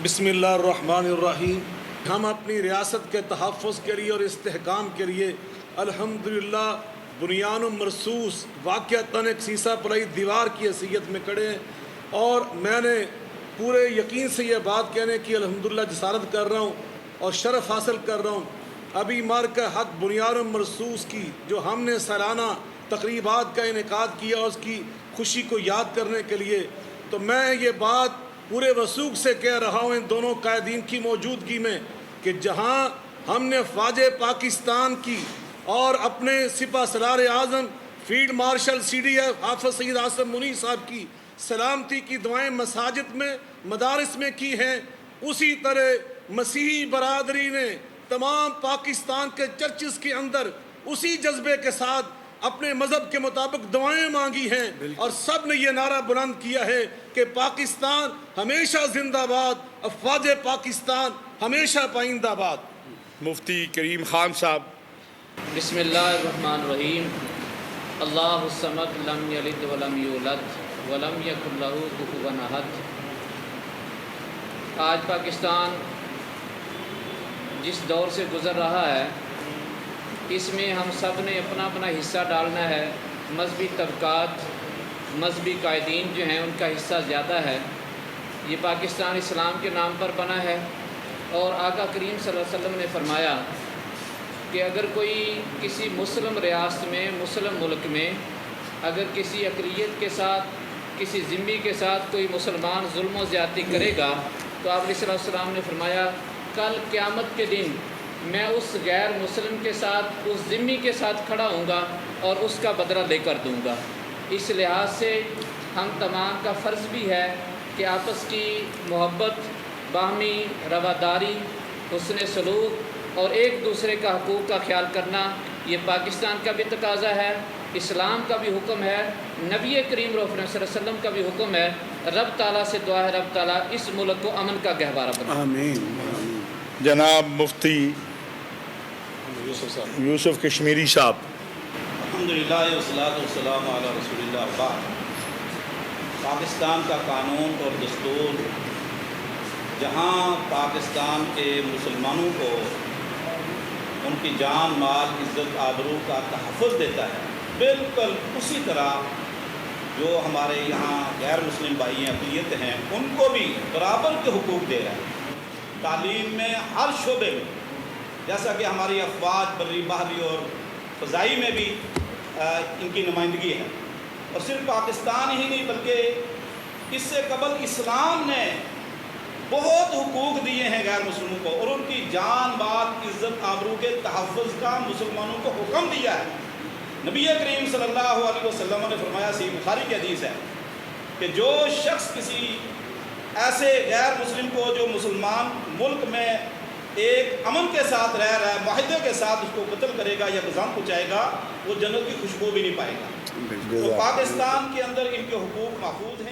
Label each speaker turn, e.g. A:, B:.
A: بسم اللہ الرحمن الرحیم۔ ہم اپنی ریاست کے تحفظ کے لیے اور استحکام کے لیے الحمدللہ بنیان و مرصوص واقعتاً ایک سیسہ پلائی دیوار کی حیثیت میں کھڑے ہیں، اور میں نے پورے یقین سے یہ بات کہنے کی الحمدللہ جسارت کر رہا ہوں اور شرف حاصل کر رہا ہوں۔ ابھی مارکہ حق بنیان و مرصوص کی جو ہم نے سالانہ تقریبات کا انعقاد کیا اس کی خوشی کو یاد کرنے کے لیے، تو میں یہ بات پورے وثوق سے کہہ رہا ہوں ان دونوں قائدین کی موجودگی میں کہ جہاں ہم نے فوج پاکستان کی اور اپنے سپہ سالار اعظم field marshal C D F Hafiz Syed Asim منی صاحب کی سلامتی کی دعائیں مساجد میں مدارس میں کی ہیں، اسی طرح مسیحی برادری نے تمام پاکستان کے چرچز کے اندر اسی جذبے کے ساتھ اپنے مذہب کے مطابق دعائیں مانگی ہیں، اور سب نے یہ نعرہ بلند کیا ہے کہ پاکستان ہمیشہ زندہ باد، افواج پاکستان ہمیشہ پائندہ باد۔
B: مفتی کریم خان صاحب۔
C: بسم اللہ الرحمن الرحیم۔ اللہ الصمد لم یلد ولم یولد ولم یکن لہ کفوا احد۔ آج پاکستان جس دور سے گزر رہا ہے اس میں ہم سب نے اپنا اپنا حصہ ڈالنا ہے۔ مذہبی طبقات، مذہبی قائدین جو ہیں ان کا حصہ زیادہ ہے۔ یہ پاکستان اسلام کے نام پر بنا ہے، اور آقا کریم صلی اللہ علیہ وسلم نے فرمایا کہ اگر کوئی کسی مسلم ریاست میں، مسلم ملک میں اگر کسی اقلیت کے ساتھ، کسی ذمہ کے ساتھ کوئی مسلمان ظلم و زیادتی کرے گا تو آپ علیہ السلام نے فرمایا کل قیامت کے دن میں اس غیر مسلم کے ساتھ، اس ذمی کے ساتھ کھڑا ہوں گا اور اس کا بدلہ لے کر دوں گا۔ اس لحاظ سے ہم تمام کا فرض بھی ہے کہ آپس کی محبت، باہمی رواداری، حسن سلوک اور ایک دوسرے کا حقوق کا خیال کرنا یہ پاکستان کا بھی تقاضا ہے، اسلام کا بھی حکم ہے، نبی کریم صلی اللہ علیہ وسلم کا بھی حکم ہے۔ رب تعالیٰ سے دعا ہے رب تعالیٰ اس ملک کو امن کا گہوارہ بنائے۔
B: آمین۔ جناب مفتی یوسف کشمیری صاحب۔
D: الحمدللہ والصلاۃ والسلام علی رسول اللہ بعد۔ پاکستان کا قانون اور دستور جہاں پاکستان کے مسلمانوں کو ان کی جان، مال، عزت، آبرو کا تحفظ دیتا ہے، بالکل اسی طرح جو ہمارے یہاں غیر مسلم بھائی اقلیت ہیں ان کو بھی برابر کے حقوق دے رہا ہے۔ تعلیم میں ہر شعبے میں، جیسا کہ ہماری افواج بری، بحری اور فضائی میں بھی ان کی نمائندگی ہے، اور صرف پاکستان ہی نہیں بلکہ اس سے قبل اسلام نے بہت حقوق دیے ہیں غیر مسلموں کو، اور ان کی جان، مال، عزت، آبرو کے تحفظ کا مسلمانوں کو حکم دیا ہے۔ نبی کریم صلی اللہ علیہ وسلم نے فرمایا، صحیح بخاری کی حدیث ہے کہ جو شخص کسی ایسے غیر مسلم کو جو مسلمان ملک میں ایک امن کے ساتھ رہ رہا ہے، معاہدے کے ساتھ اس کو قتل کرے گا یا نظام پہنچائے گا، وہ جنت کی خوشبو بھی نہیں پائے گا۔ تو پاکستان کے اندر ان کے حقوق محفوظ ہیں۔